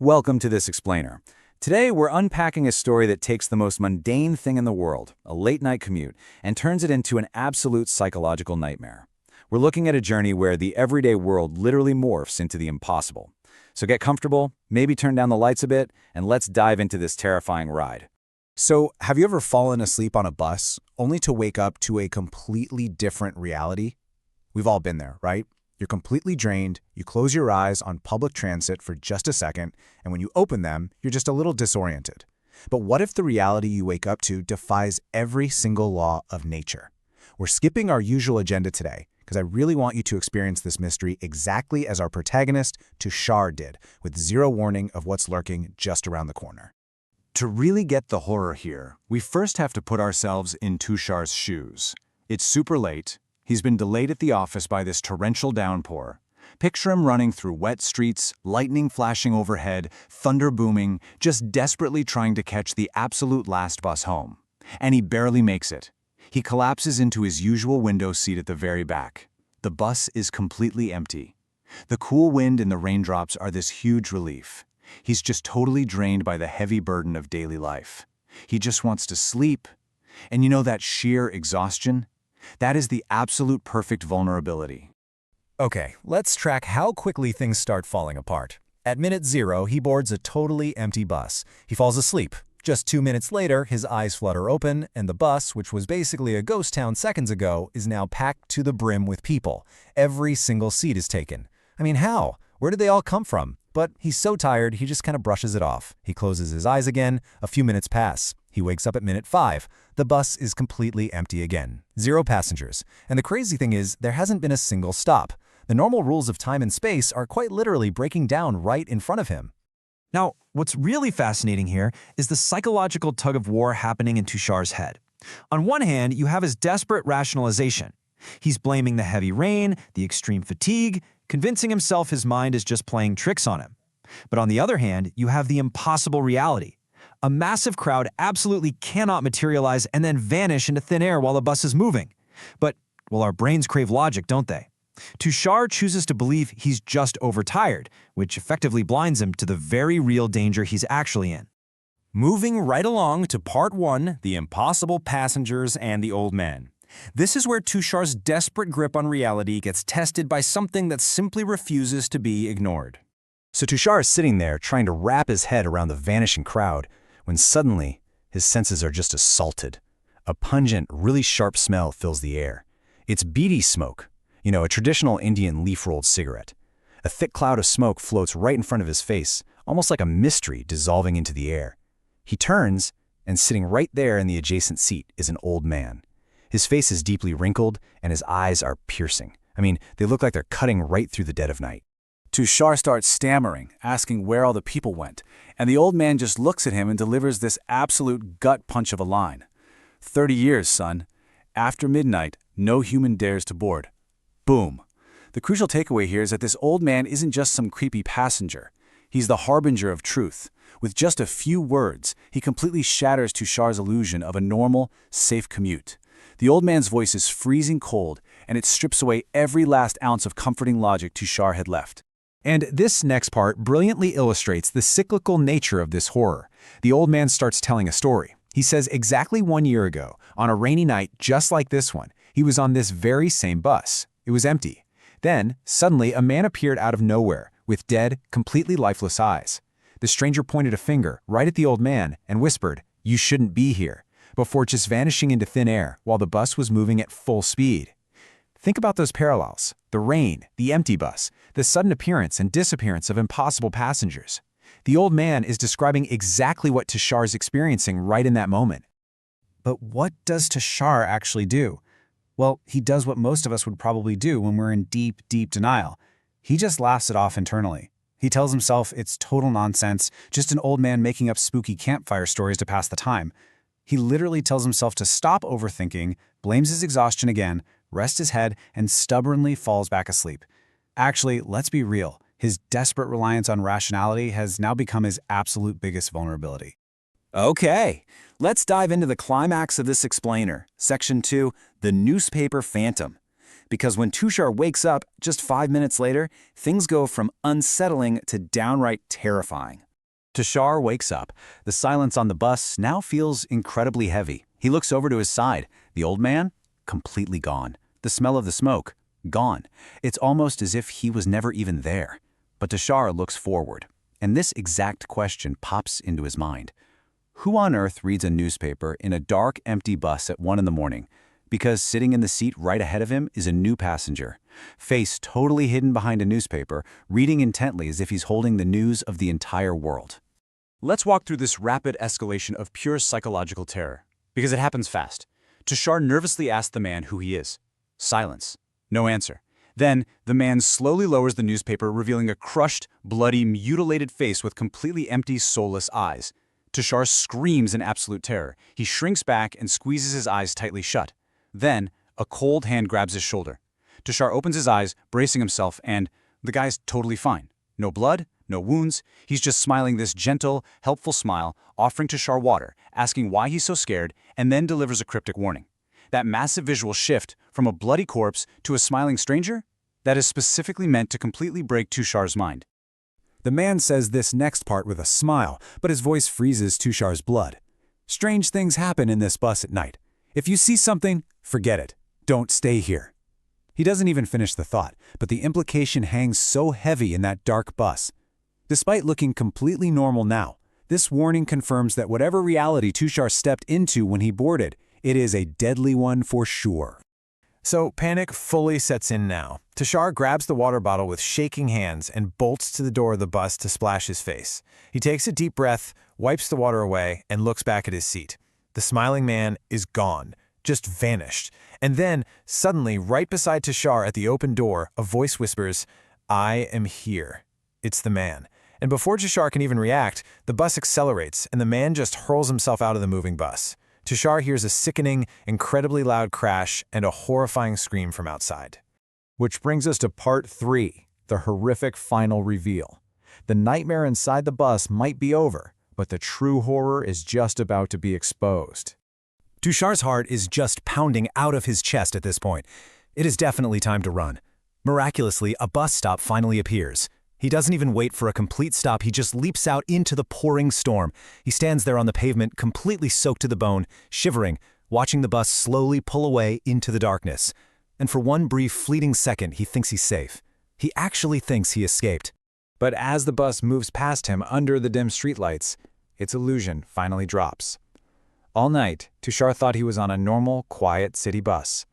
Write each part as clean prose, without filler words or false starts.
Welcome to This Explainer. Today, we're unpacking a story that takes the most mundane thing in the world, a late-night commute, and turns it into an absolute psychological nightmare. We're looking at a journey where the everyday world literally morphs into the impossible. So get comfortable, maybe turn down the lights a bit, and let's dive into this terrifying ride. So, have you ever fallen asleep on a bus only to wake up to a completely different reality? We've all been there, right? You're completely drained, you close your eyes on public transit for just a second, and when you open them, you're just a little disoriented. But what if the reality you wake up to defies every single law of nature? We're skipping our usual agenda today, because I really want you to experience this mystery exactly as our protagonist, Tushar, did, with zero warning of what's lurking just around the corner. To really get the horror here, we first have to put ourselves in Tushar's shoes. It's super late. He's been delayed at the office by this torrential downpour. Picture him running through wet streets, lightning flashing overhead, thunder booming, just desperately trying to catch the absolute last bus home. And he barely makes it. He collapses into his usual window seat at the very back. The bus is completely empty. The cool wind and the raindrops are this huge relief. He's just totally drained by the heavy burden of daily life. He just wants to sleep. And you know that sheer exhaustion? That is the absolute perfect vulnerability. Okay, let's track how quickly things start falling apart. At minute 0, he boards a totally empty bus. He falls asleep. Just 2 minutes later, his eyes flutter open, and the bus, which was basically a ghost town seconds ago, is now packed to the brim with people. Every single seat is taken. I mean, how? Where did they all come from? But he's so tired, he just kind of brushes it off. He closes his eyes again. A few minutes pass. He wakes up at minute 5. The bus is completely empty again. 0 passengers. And the crazy thing is, there hasn't been a single stop. The normal rules of time and space are quite literally breaking down right in front of him. Now, what's really fascinating here is the psychological tug-of-war happening in Tushar's head. On one hand, you have his desperate rationalization. He's blaming the heavy rain, the extreme fatigue, convincing himself his mind is just playing tricks on him. But on the other hand, you have the impossible reality. A massive crowd absolutely cannot materialize and then vanish into thin air while the bus is moving. But, well, our brains crave logic, don't they? Tushar chooses to believe he's just overtired, which effectively blinds him to the very real danger he's actually in. Moving right along to Part 1, The Impossible Passengers and the Old Man. This is where Tushar's desperate grip on reality gets tested by something that simply refuses to be ignored. So Tushar is sitting there trying to wrap his head around the vanishing crowd when suddenly his senses are just assaulted. A pungent, really sharp smell fills the air. It's beedi smoke, a traditional Indian leaf-rolled cigarette. A thick cloud of smoke floats right in front of his face, almost like a mystery dissolving into the air. He turns, and sitting right there in the adjacent seat is an old man. His face is deeply wrinkled, and his eyes are piercing. They look like they're cutting right through the dead of night. Tushar starts stammering, asking where all the people went, and the old man just looks at him and delivers this absolute gut punch of a line. 30 years, son. After midnight, no human dares to board. Boom. The crucial takeaway here is that this old man isn't just some creepy passenger. He's the harbinger of truth. With just a few words, he completely shatters Tushar's illusion of a normal, safe commute. The old man's voice is freezing cold, and it strips away every last ounce of comforting logic Tushar had left. And this next part brilliantly illustrates the cyclical nature of this horror. The old man starts telling a story. He says exactly 1 year ago, on a rainy night just like this one, he was on this very same bus. It was empty. Then, suddenly, a man appeared out of nowhere, with dead, completely lifeless eyes. The stranger pointed a finger right at the old man and whispered, "You shouldn't be here," before just vanishing into thin air while the bus was moving at full speed. Think about those parallels: the rain, the empty bus, the sudden appearance and disappearance of impossible passengers. The old man is describing exactly what Tushar is experiencing right in that moment. But what does Tushar actually do? Well, he does what most of us would probably do when we're in deep, deep denial. He just laughs it off internally. He tells himself it's total nonsense, just an old man making up spooky campfire stories to pass the time. He literally tells himself to stop overthinking, blames his exhaustion again, rests his head, and stubbornly falls back asleep. Actually, let's be real. His desperate reliance on rationality has now become his absolute biggest vulnerability. Okay, let's dive into the climax of this explainer. Section 2, The Newspaper Phantom. because when Tushar wakes up just 5 minutes later, things go from unsettling to downright terrifying. Tushar wakes up. The silence on the bus now feels incredibly heavy. He looks over to his side. The old man? Completely gone. The smell of the smoke? Gone. It's almost as if he was never even there. But Tushar looks forward, and this exact question pops into his mind. Who on earth reads a newspaper in a dark, empty bus at 1 in the morning? Because sitting in the seat right ahead of him is a new passenger, face totally hidden behind a newspaper, reading intently as if he's holding the news of the entire world. Let's walk through this rapid escalation of pure psychological terror, because it happens fast. Tushar nervously asks the man who he is. Silence. No answer. Then, the man slowly lowers the newspaper, revealing a crushed, bloody, mutilated face with completely empty, soulless eyes. Tushar screams in absolute terror. He shrinks back and squeezes his eyes tightly shut. Then, a cold hand grabs his shoulder. Tushar opens his eyes, bracing himself, and the guy's totally fine. No blood, no wounds. He's just smiling this gentle, helpful smile, offering Tushar water, asking why he's so scared, and then delivers a cryptic warning. That massive visual shift from a bloody corpse to a smiling stranger? That is specifically meant to completely break Tushar's mind. The man says this next part with a smile, but his voice freezes Tushar's blood. Strange things happen in this bus at night. If you see something, forget it. Don't stay here. He doesn't even finish the thought, but the implication hangs so heavy in that dark bus. Despite looking completely normal now, this warning confirms that whatever reality Tushar stepped into when he boarded, it is a deadly one for sure. So panic fully sets in now. Tushar grabs the water bottle with shaking hands and bolts to the door of the bus to splash his face. He takes a deep breath, wipes the water away, and looks back at his seat. The smiling man is gone, just vanished. And then, suddenly, right beside Tushar at the open door, a voice whispers, "I am here." It's the man. And before Tushar can even react, the bus accelerates, and the man just hurls himself out of the moving bus. Tushar hears a sickening, incredibly loud crash and a horrifying scream from outside. Which brings us to part 3, the horrific final reveal. The nightmare inside the bus might be over, but the true horror is just about to be exposed. Tushar's heart is just pounding out of his chest at this point. It is definitely time to run. Miraculously, a bus stop finally appears. He doesn't even wait for a complete stop, he just leaps out into the pouring storm. He stands there on the pavement, completely soaked to the bone, shivering, watching the bus slowly pull away into the darkness. And for one brief, fleeting second, he thinks he's safe. He actually thinks he escaped. But as the bus moves past him under the dim streetlights, its illusion finally drops. All night, Tushar thought he was on a normal, quiet city bus.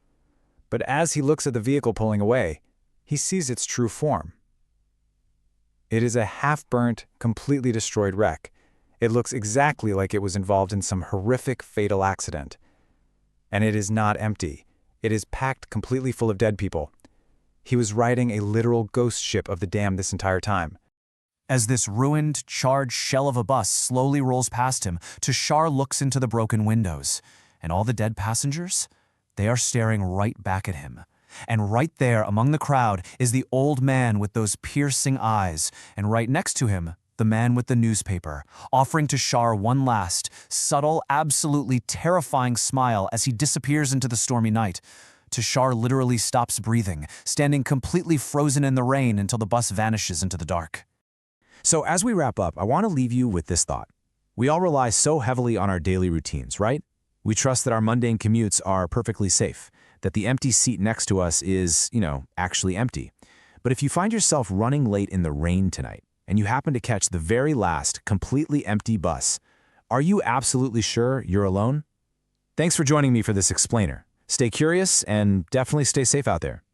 But as he looks at the vehicle pulling away, he sees its true form. It is a half-burnt, completely destroyed wreck. It looks exactly like it was involved in some horrific, fatal accident. And it is not empty. It is packed completely full of dead people. He was riding a literal ghost ship of the damned this entire time. As this ruined, charred shell of a bus slowly rolls past him, Tushar looks into the broken windows. And all the dead passengers? They are staring right back at him. And right there among the crowd is the old man with those piercing eyes, and right next to him, the man with the newspaper, offering Tushar one last, subtle, absolutely terrifying smile as he disappears into the stormy night. Tushar literally stops breathing, standing completely frozen in the rain until the bus vanishes into the dark. So as we wrap up, I want to leave you with this thought. We all rely so heavily on our daily routines, right? We trust that our mundane commutes are perfectly safe, that the empty seat next to us is, actually empty. But if you find yourself running late in the rain tonight, and you happen to catch the very last, completely empty bus, are you absolutely sure you're alone? Thanks for joining me for this explainer. Stay curious and definitely stay safe out there.